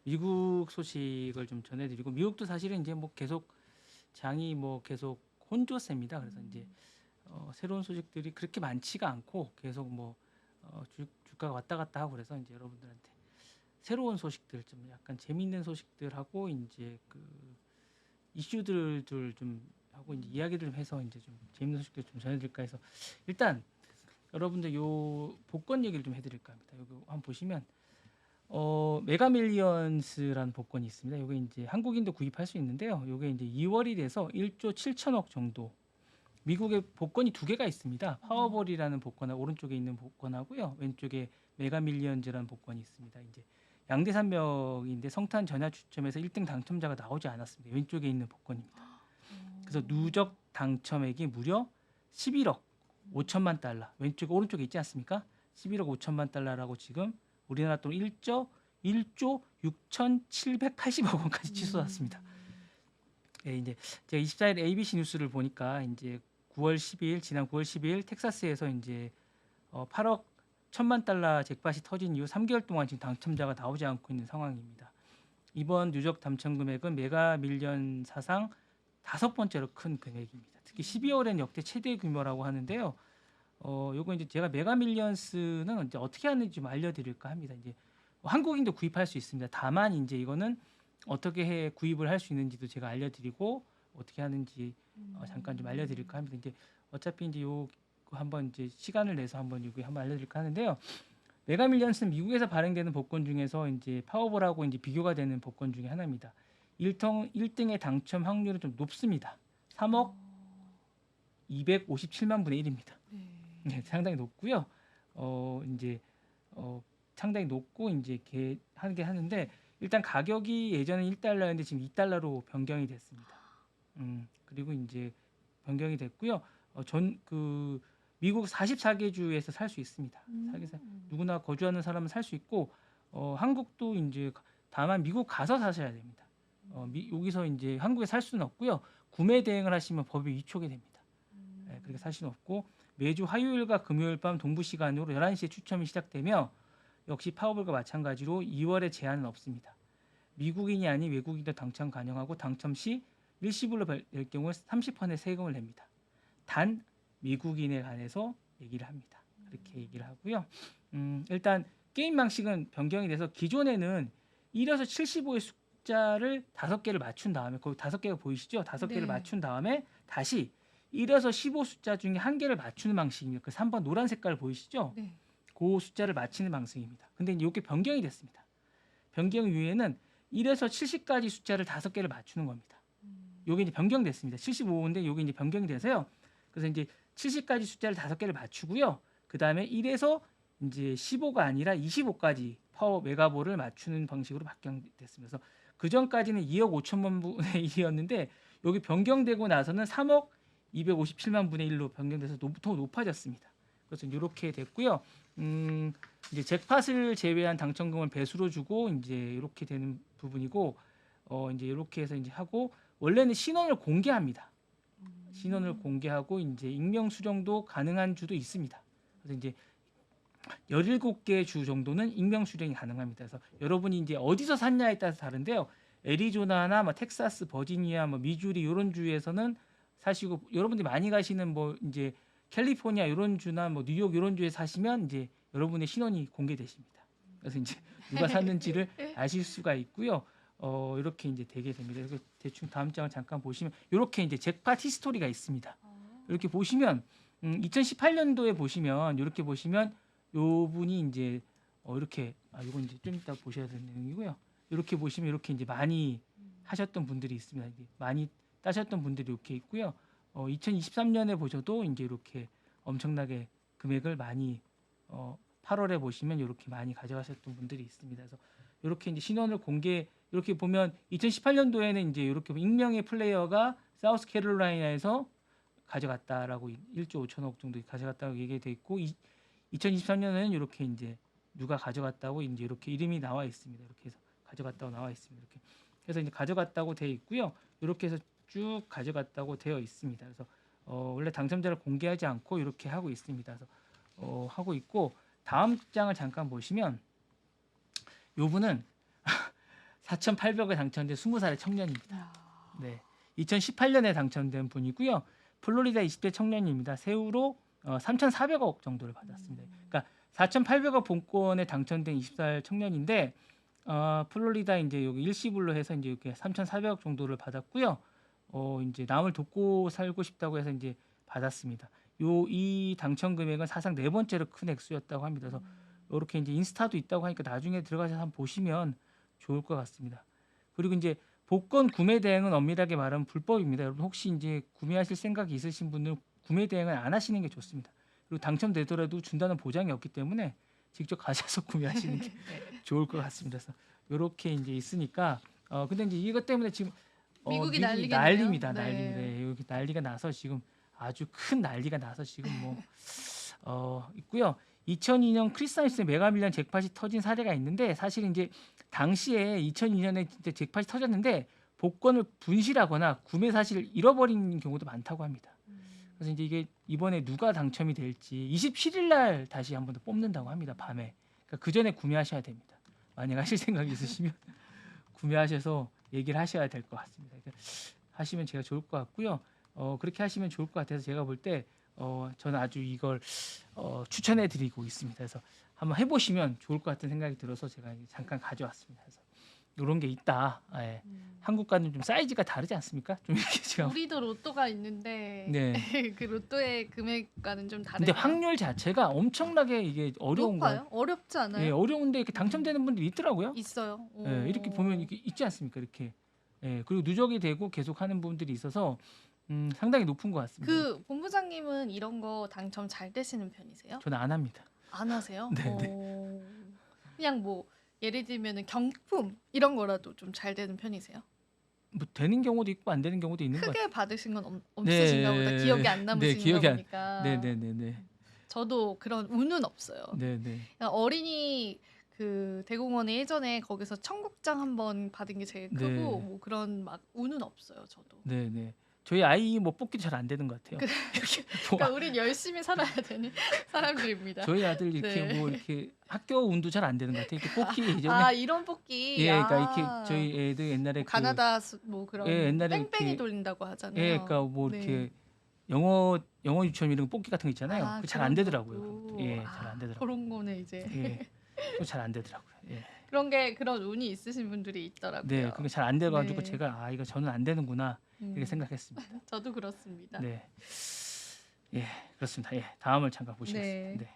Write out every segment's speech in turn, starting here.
미국 소식을 좀 전해드리고 미국도 사실은 이제 뭐 계속 장이 뭐 계속 혼조세입니다. 그래서 이제 새로운 소식들이 그렇게 많지가 않고 계속 뭐 주가가 왔다 갔다 하고 그래서 이제 여러분들한테 새로운 소식들 좀 약간 재미있는 소식들하고 이제 그 이슈들을 좀 하고 이제 이야기를 좀 해서 이제 좀 재밌는 소식들 좀 전해드릴까 해서 일단 여러분들 요 복권 얘기를 좀 해드릴까 합니다. 여기 한번 보시면 메가밀리언스라는 복권이 있습니다. 요게 이제 한국인도 구입할 수 있는데요. 요게 이제 2월이 돼서 1조 7천억 정도. 미국에 복권이 두 개가 있습니다. 파워볼이라는 복권, 오른쪽에 있는 복권하고요. 왼쪽에 메가밀리언즈라는 복권이 있습니다. 이제 양대산맥인데 성탄 전야 추첨에서 1등 당첨자가 나오지 않았습니다. 왼쪽에 있는 복권입니다. 그래서 누적 당첨액이 무려 11억 5천만 달러. 오른쪽에 있지 않습니까? 11억 5천만 달러라고 지금 우리나라 돈 1조 6,780억 원까지 치솟았습니다. 예, 이제 제가 24일 ABC 뉴스를 보니까 이제 9월 10일 지난 9월 10일 텍사스에서 이제 8억 1천만 달러 잭팟이 터진 이후 3개월 동안 지금 당첨자가 나오지 않고 있는 상황입니다. 이번 누적 당첨 금액은 메가밀리언 사상 5번째로 큰 금액입니다. 특히 12월엔 역대 최대 규모라고 하는데요. 요거 이제 제가 메가밀리언스는 이제 어떻게 하는지 좀 알려드릴까 합니다. 이제 한국인도 구입할 수 있습니다. 다만 이제 이거는 어떻게 해 구입을 할 수 있는지도 제가 알려드리고 어떻게 하는지 잠깐 좀 알려드릴까 합니다. 이제 어차피 이제 요 한번 이제 시간을 내서 한번 여기 한번 알려드릴까 하는데요. 메가밀리언스는 미국에서 발행되는 복권 중에서 이제 파워볼하고 이제 비교가 되는 복권 중에 하나입니다. 1등의 당첨 확률은 좀 높습니다. 3억 257만 분의 1입니다. 네, 상당히 높고요. 이제 상당히 높고 이제 하는데 일단 가격이 예전에 1달러였는데 지금 2달러로 변경이 됐습니다. 그리고 이제 변경이 됐고요. 미국 44개 주에서 살 수 있습니다. 누구나 거주하는 사람은 살 수 있고 한국도 이제 다만 미국 가서 사셔야 됩니다. 여기서 이제 한국에 살 수는 없고요. 구매 대행을 하시면 법에 위촉이 됩니다. 그렇게 살 수는 없고 매주 화요일과 금요일 밤 동부 시간으로 11시에 추첨이 시작되며 역시 파워볼과 마찬가지로 2월에 제한은 없습니다. 미국인이 아닌 외국인도 당첨 가능하고 당첨 시 일시불로 낼 경우 30% 세금을 냅니다. 단 미국인에 관해서 얘기를 합니다. 그렇게 얘기를 하고요. 일단 게임 방식은 변경이 돼서 기존에는 1에서 75의 숫자를 5개를 맞춘 다음에 거기 5개가 보이시죠? 5개를 맞춘 다음에 다시 1에서 15 숫자 중에 1개를 맞추는 방식입니다. 그 3번 노란 색깔 보이시죠? 그 숫자를 맞히는 방식입니다. 근데 이게 변경이 됐습니다. 변경 이후에는 1에서 70까지 숫자를 5개를 맞추는 겁니다. 요게 이제 변경됐습니다. 75인데 요게 이제 변경이 돼서요. 그래서 이제 70까지 숫자를 5개를 맞추고요. 그다음에 1에서 이제 15가 아니라 25까지 파워 메가볼을 맞추는 방식으로 변경됐습니다. 그래서 그 전까지는 2억 5천만 분의 1이었는데 여기 변경되고 나서는 3억 257만 분의 1로 변경돼서 더 높아졌습니다. 그래서 이렇게 됐고요. 이제 잭팟을 제외한 당첨금을 배수로 주고 이제 이렇게 되는 부분이고 이제 이렇게 해서 이제 하고 원래는 신원을 공개합니다. 신원을 공개하고 이제 익명 수령도 가능한 주도 있습니다. 그래서 이제 17개 주 정도는 익명 수령이 가능합니다. 그래서 여러분이 이제 어디서 샀냐에 따라서 다른데요. 애리조나나 뭐 텍사스, 버지니아, 뭐 미주리 이런 주에서는 사시고 여러분들이 많이 가시는 뭐 이제 캘리포니아 이런 주나 뭐 뉴욕 이런 주에 사시면 이제 여러분의 신원이 공개되십니다. 그래서 이제 누가 샀는지를 아실 수가 있고요. 이렇게 이제 되게 됩니다. 그래서 대충 다음 장을 잠깐 보시면 이렇게 이제 잭팟 히스토리가 있습니다. 이렇게 보시면 2018년도에 보시면 이렇게 보시면 요 분이 이제 이렇게 이건 이제 좀 이따 보셔야 되는 내용이고요. 이렇게 보시면 이렇게 이제 많이 하셨던 분들이 있습니다. 이게 많이 따셨던 분들이 이렇게 있고요. 2023년에 보셔도 이제 이렇게 엄청나게 금액을 많이 8월에 보시면 이렇게 많이 가져가셨던 분들이 있습니다. 그래서 이렇게 이제 신원을 공개 이렇게 보면 2018년도에는 이제 이렇게 익명의 플레이어가 사우스캐롤라이나에서 가져갔다라고 1조 5천억 정도 가져갔다고 얘기돼 있고 2023년에는 이렇게 이제 누가 가져갔다고 이제 이렇게 이름이 나와 있습니다. 이렇게 해서 가져갔다고 나와 있습니다. 이렇게 그래서 이제 가져갔다고 되어 있고요. 이렇게 해서 쭉 가져갔다고 되어 있습니다. 그래서 원래 당첨자를 공개하지 않고 이렇게 하고 있습니다. 그래서 하고 있고 다음 장을 잠깐 보시면 요 분은 4,800에 당첨된 20살의 청년입니다. 야. 네. 2018년에 당첨된 분이고요. 플로리다 20대 청년입니다. 세후로 3,400억 정도를 받았습니다. 그러니까 4,800억 본권에 당첨된 20살 청년인데 플로리다 이제 여기 일시불로 해서 이제 이렇게 3,400억 정도를 받았고요. 이제 남을 돕고 살고 싶다고 해서 이제 받았습니다. 이 당첨 금액은 사상 네 번째로 큰 액수였다고 합니다. 그래서 이렇게 이제 인스타도 있다고 하니까 나중에 들어가서 한번 보시면 좋을 것 같습니다. 그리고 이제 복권 구매 대행은 엄밀하게 말하면 불법입니다. 여러분 혹시 이제 구매하실 생각이 있으신 분은 구매 대행은 안 하시는 게 좋습니다. 그리고 당첨되더라도 준다는 보장이 없기 때문에 직접 가셔서 구매하시는 게 좋을 것 같습니다. 그래서 이렇게 이제 있으니까 근데 이제 이것 때문에 지금 미국이 미국이 난리겠네요. 난립니다. 네. 난립니다. 예, 여기 난리가 나서 지금 아주 큰 난리가 나서 지금 뭐 있고요. 2002년 크리스마스에 메가밀리언 잭팟이 터진 사례가 있는데 사실 이제 당시에 2002년에 진짜 잭팟이 터졌는데 복권을 분실하거나 구매 사실을 잃어버린 경우도 많다고 합니다. 그래서 이제 이게 이번에 누가 당첨이 될지 27일 날 다시 한 번 더 뽑는다고 합니다. 밤에. 그러니까 그 전에 구매하셔야 됩니다. 만약 하실 생각이 있으시면 구매하셔서 얘기를 하셔야 될 것 같습니다. 그러니까 하시면 제가 좋을 것 같고요. 그렇게 하시면 좋을 것 같아서 제가 볼 때 저는 아주 이걸 추천해 드리고 있습니다. 그래서 한번 해보시면 좋을 것 같은 생각이 들어서 제가 잠깐 가져왔습니다. 그래서 이런 게 있다. 예. 한국과는 좀 사이즈가 다르지 않습니까? 좀 이렇게 제가. 우리도 로또가 있는데 네. 그 로또의 금액과는 좀 근데 다른가요? 확률 자체가 엄청나게 이게 어려운 거. 높아요? 어렵지 않아요? 예, 어려운데 이렇게 당첨되는 분들이 있더라고요. 있어요. 예, 이렇게 보면 이렇게 있지 않습니까? 이렇게. 예, 그리고 누적이 되고 계속 하는 분들이 있어서 상당히 높은 것 같습니다. 그 본부장님은 이런 거 당첨 잘 되시는 편이세요? 저는 안 합니다. 안 하세요? 네, 그냥 뭐 예를 들면은 경품 이런 거라도 좀 잘 되는 편이세요? 뭐 되는 경우도 있고 안 되는 경우도 있는 것 같아요. 크게 받으신 건 없으신가 보다. 기억이 안 남으신가 기억이 보니까. 네네네네. 저도 그런 운은 없어요. 네네. 그냥 어린이 그 대공원에 예전에 거기서 청국장 한번 받은 게 제일 크고 네. 뭐 그런 막 운은 없어요. 저도. 네네. 저희 아이 뭐 뽑기도 잘 안 되는 것 같아요. 이렇게 뭐 그러니까 우린 열심히 살아야 되는 사람들입니다. 저희 아들 이렇게 네. 뭐 이렇게 학교 운도 잘 안 되는 것 같아요. 이렇게 뽑기 예전에 아 이런 뽑기. 예, 그러니까 아. 이렇게 저희 애들 옛날에 뭐 가나다 뭐 그런 예, 옛날에 뺑뺑이 이렇게 돌린다고 하잖아요. 예, 그러니까 뭐 네. 이렇게 영어 유치원 이런 뽑기 같은 거 있잖아요. 아, 그 잘 안 그런 되더라고요. 것도. 예, 잘 안 되더라고요. 그런 거는 이제 예, 그거 잘 안 되더라고요. 예, 그런 운이 있으신 분들이 있더라고요. 네, 그게 잘 안 돼가지고 네. 제가 이거 저는 안 되는구나 이렇게 생각했습니다. 저도 그렇습니다. 네, 예, 그렇습니다. 예, 다음을 잠깐 보시겠습니다. 네. 네.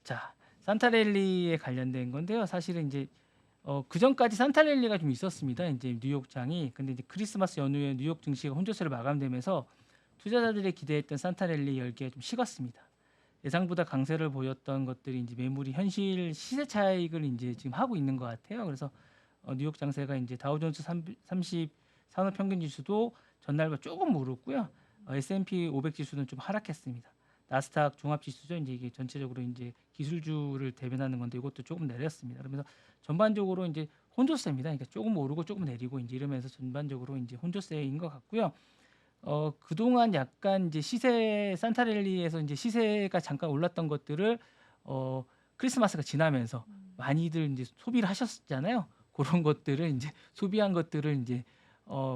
자, 산타랠리에 관련된 건데요. 사실은 이제 그 전까지 산타랠리가 좀 있었습니다. 이제 뉴욕장이. 근데 이제 크리스마스 연휴에 뉴욕 증시가 혼조세로 마감되면서 투자자들이 기대했던 산타랠리 열기가 좀 식었습니다. 예상보다 강세를 보였던 것들이 이제 매물이 현실 시세 차익을 이제 지금 하고 있는 것 같아요. 그래서 뉴욕 장세가 이제 다우존스 30 산업 평균 지수도 전날보다 조금 오르고요. S&P 500 지수는 좀 하락했습니다. 나스닥 종합 지수죠. 이제 이게 전체적으로 이제 기술주를 대변하는 건데 이것도 조금 내렸습니다. 그러면서 전반적으로 이제 혼조세입니다. 그러니까 조금 오르고 조금 내리고 이제 이러면서 전반적으로 이제 혼조세인 것 같고요. 그동안 약간 이제 시세 산타랠리에서 이제 시세가 잠깐 올랐던 것들을 크리스마스가 지나면서 많이들 이제 소비를 하셨잖아요. 그런 것들을 이제 소비한 것들을 이제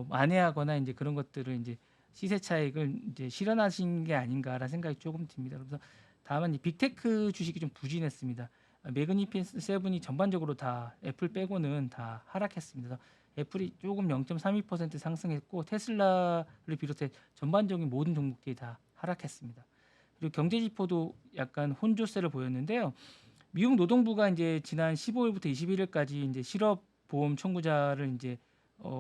만회하거나 이제 그런 것들을 이제 시세 차익을 이제 실현하신 게 아닌가라는 생각이 조금 듭니다. 그래서 다만 이 빅테크 주식이 좀 부진했습니다. 매그니피센트 세븐이 전반적으로 다 애플 빼고는 다 하락했습니다. 그래서 애플이 조금 0.32% 상승했고 테슬라를 비롯해 전반적인 모든 종목들이 다 하락했습니다. 그리고 경제지표도 약간 혼조세를 보였는데요. 미국 노동부가 이제 지난 15일부터 21일까지 이제 실업보험 청구자를 이제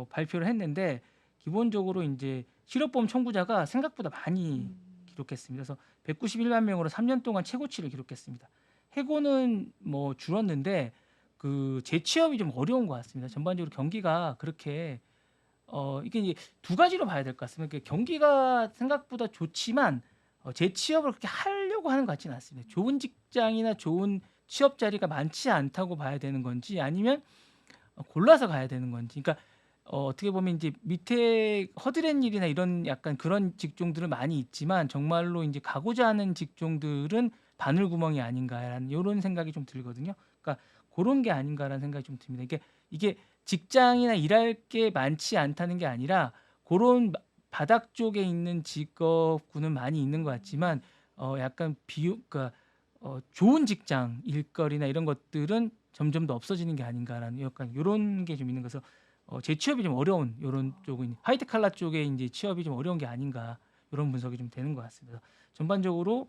발표를 했는데 기본적으로 이제 실업보험 청구자가 생각보다 많이 기록했습니다. 그래서 191만 명으로 3년 동안 최고치를 기록했습니다. 해고는 뭐 줄었는데 그 재취업이 좀 어려운 것 같습니다. 전반적으로 경기가 그렇게 이게 이제 두 가지로 봐야 될 것 같습니다. 그러니까 경기가 생각보다 좋지만 재취업을 그렇게 하려고 하는 것 같지는 않습니다. 좋은 직장이나 좋은 취업 자리가 많지 않다고 봐야 되는 건지 아니면 골라서 가야 되는 건지. 그러니까 어떻게 보면 이제 밑에 허드렛 일이나 이런 약간 그런 직종들은 많이 있지만 정말로 이제 가고자 하는 직종들은 바늘구멍이 아닌가라는 이런 생각이 좀 들거든요. 그러니까 그런 게 아닌가라는 생각이 좀 듭니다. 이게 직장이나 일할 게 많지 않다는 게 아니라 그런 바닥 쪽에 있는 직업군은 많이 있는 것 같지만 약간 그러니까 좋은 직장 일거리나 이런 것들은 점점 더 없어지는 게 아닌가라는 약간 이런 게 좀 있는 거서 재취업이 좀 어려운 이런 쪽은 화이트 칼라 쪽에 이제 취업이 좀 어려운 게 아닌가 이런 분석이 좀 되는 것 같습니다. 전반적으로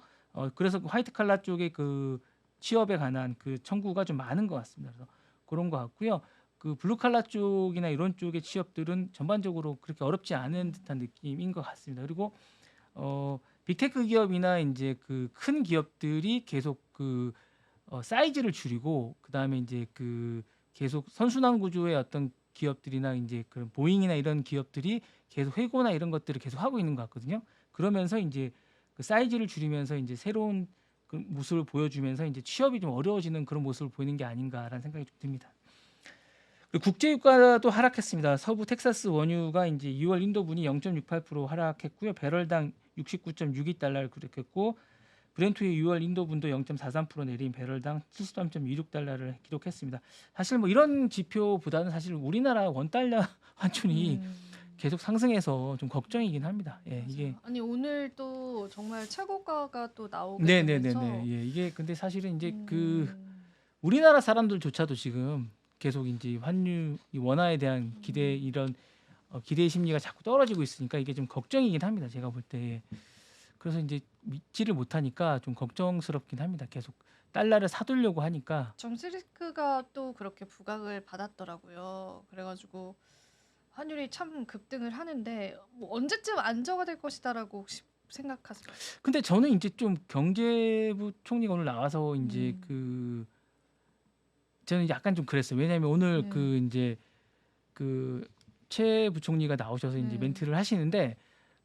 그래서 화이트 칼라 쪽에 그 취업에 관한 그 청구가 좀 많은 것 같습니다. 그래서 그런 것 같고요. 그 블루 칼라 쪽이나 이런 쪽의 취업들은 전반적으로 그렇게 어렵지 않은 듯한 느낌인 것 같습니다. 그리고 빅테크 기업이나 이제 그 큰 기업들이 계속 그 사이즈를 줄이고 그다음에 이제 그 계속 선순환 구조의 어떤 기업들이나 이제 그런 보잉이나 이런 기업들이 계속 회고나 이런 것들을 계속 하고 있는 것 같거든요. 그러면서 이제 그 사이즈를 줄이면서 이제 새로운 그 모습을 보여주면서 이제 취업이 좀 어려워지는 그런 모습을 보이는 게 아닌가라는 생각이 좀 듭니다. 그리고 국제유가도 하락했습니다. 서부 텍사스 원유가 이제 2월 인도분이 0.68% 하락했고요. 배럴당 69.62달러를 기록했고 브렌트의 6월 인도분도 0.43% 내린 배럴당 73.26달러를 기록했습니다. 사실 뭐 이런 지표보다는 사실 우리나라 원달러 환율이 계속 상승해서 좀 걱정이긴 합니다. 예, 이게 아니 오늘 또 정말 최고가가 또 나오게 네네네네. 되면서 예, 이게 근데 사실은 이제 그 우리나라 사람들조차도 지금 계속 이제 환율 이 원화에 대한 기대 이런 기대 심리가 자꾸 떨어지고 있으니까 이게 좀 걱정이긴 합니다. 제가 볼 때. 그래서 이제 믿지를 못하니까 좀 걱정스럽긴 합니다. 계속 달러를 사두려고 하니까. 정치 리스크가 또 그렇게 부각을 받았더라고요. 그래가지고 환율이 참 급등을 하는데 뭐 언제쯤 안정화 될 것이다라고 혹시 생각하세요? 근데 저는 이제 좀 경제부 총리가 오늘 나와서 이제 저는 약간 좀 그랬어요. 왜냐하면 오늘 그 이제 그 최 부총리가 나오셔서 이제 멘트를 하시는데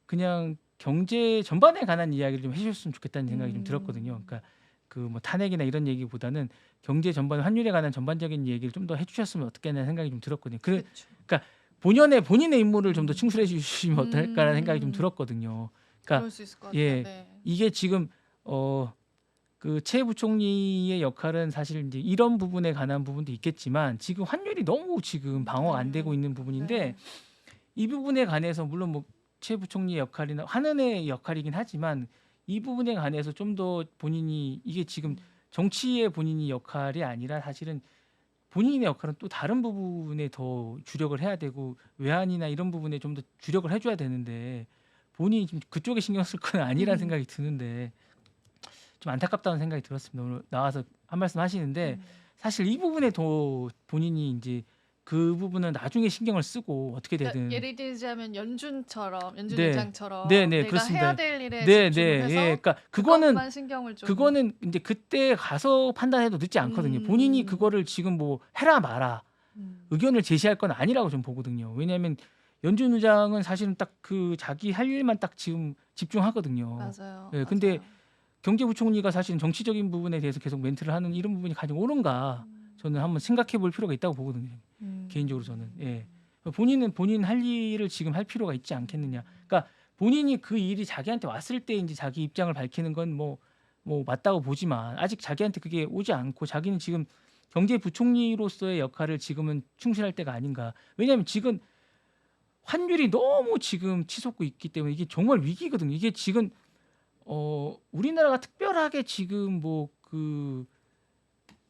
그냥 경제 전반에 관한 이야기를 좀 해주셨으면 좋겠다는 생각이 좀 들었거든요. 그러니까 그 뭐 탄핵이나 이런 얘기보다는 경제 전반 환율에 관한 전반적인 얘기를 좀 더 해주셨으면 어떻겠냐는 생각이 좀 들었거든요. 그러니까 본인의 임무를 좀 더 충실해 주시면 어떨까라는 생각이 좀 들었거든요. 그러니까 그럴 수 있을 것 같아요. 예, 네. 이게 지금 그 최 부총리의 역할은 사실 이제 이런 부분에 관한 부분도 있겠지만 지금 환율이 너무 지금 방어가 안 되고 있는 부분인데 이 부분에 관해서 물론 뭐 최 부총리의 역할이나 하는의 역할이긴 하지만 이 부분에 관해서 좀 더 본인이 이게 지금 정치의 본인이 역할이 아니라 사실은 본인의 역할은 또 다른 부분에 더 주력을 해야 되고 외환이나 이런 부분에 좀 더 주력을 해줘야 되는데 본인이 좀 그쪽에 신경 쓸 건 아니라는 생각이 드는데 좀 안타깝다는 생각이 들었습니다. 오늘 나와서 한 말씀 하시는데 사실 이 부분에 더 본인이 이제 그 부분은 나중에 신경을 쓰고 어떻게 그러니까 되든 예를 들자면 연준 네, 의장처럼 네, 내가 그렇습니다. 해야 될 일에 네, 집중을 해서 예, 그러니까 그것만 신경을 좀 그거는 이제 그때 가서 판단해도 늦지 않거든요. 본인이 그거를 지금 뭐 해라 마라 의견을 제시할 건 아니라고 좀 보거든요. 왜냐하면 연준 의장은 사실은 딱 그 자기 할 일만 딱 지금 집중하거든요. 맞아요. 예, 근데 경제부총리가 사실은 정치적인 부분에 대해서 계속 멘트를 하는 이런 부분이 가장 옳은가 저는 한번 생각해 볼 필요가 있다고 보거든요. 개인적으로 저는 본인은 본인 할 일을 지금 할 필요가 있지 않겠느냐. 그러니까 본인이 그 일이 자기한테 왔을 때 이제 자기 입장을 밝히는 건 뭐 맞다고 보지만 아직 자기한테 그게 오지 않고 자기는 지금 경제부총리로서의 역할을 지금은 충실할 때가 아닌가. 왜냐하면 지금 환율이 너무 지금 치솟고 있기 때문에 이게 정말 위기거든요. 이게 지금 우리나라가 특별하게 지금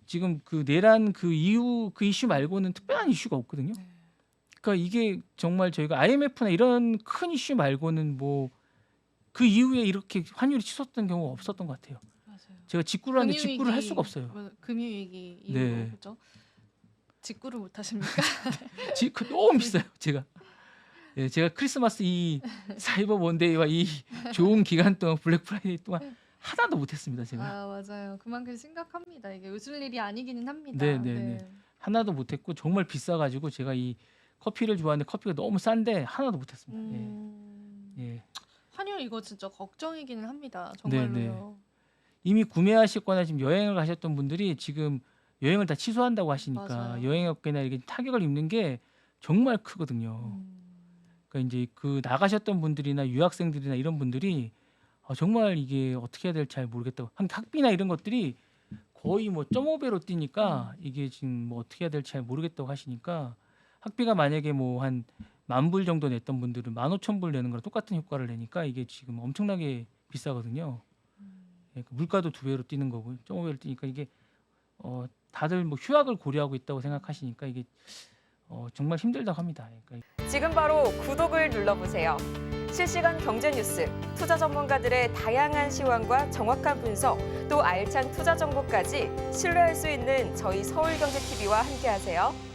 지금 그 내란 그 이후 그 이슈 말고는 특별한 이슈가 없거든요. 그러니까 이게 정말 저희가 IMF나 이런 큰 이슈 말고는 뭐 그 이후에 이렇게 환율이 치솟던 경우가 없었던 것 같아요. 맞아요. 제가 직구를 하는데 직구를 할 수가 없어요. 금융위기 이후로 네. 그죠? 직구를 못 하십니까? 너무 비싸요. 제가 크리스마스 이 사이버 먼데이와 이 좋은 기간 동안 블랙 프라이데이 동안 하나도 못했습니다. 제가. 아 맞아요. 그만큼 심각합니다. 이게 웃을 일이 아니기는 합니다. 네. 하나도 못했고 정말 비싸가지고 제가 이 커피를 좋아하는데 커피가 너무 싼데 하나도 못했습니다. 예. 환율 이거 진짜 걱정이기는 합니다. 네. 정말로요. 이미 구매하셨거나 지금 여행을 가셨던 분들이 지금 여행을 다 취소한다고 하시니까 맞아요. 여행업계나 이렇게 타격을 입는 게 정말 크거든요. 그러니까 이제 그 나가셨던 분들이나 유학생들이나 이런 분들이 정말 이게 어떻게 해야 될지 잘 모르겠다고. 학비나 이런 것들이 거의 뭐 0.5배로 뛰니까 이게 지금 뭐 어떻게 해야 될지 잘 모르겠다고 하시니까 학비가 만약에 뭐 한 10,000불 정도 냈던 분들은 15,000불 내는 거랑 똑같은 효과를 내니까 이게 지금 엄청나게 비싸거든요. 예, 그 물가도 2배로 뛰는 거고 0.5배로 뛰니까 이게 다들 뭐 휴학을 고려하고 있다고 생각하시니까 이게 정말 힘들다고 합니다. 그러니까 지금 바로 구독을 눌러보세요. 실시간 경제 뉴스, 투자 전문가들의 다양한 시황과 정확한 분석, 또 알찬 투자 정보까지 신뢰할 수 있는 저희 서울경제TV와 함께하세요.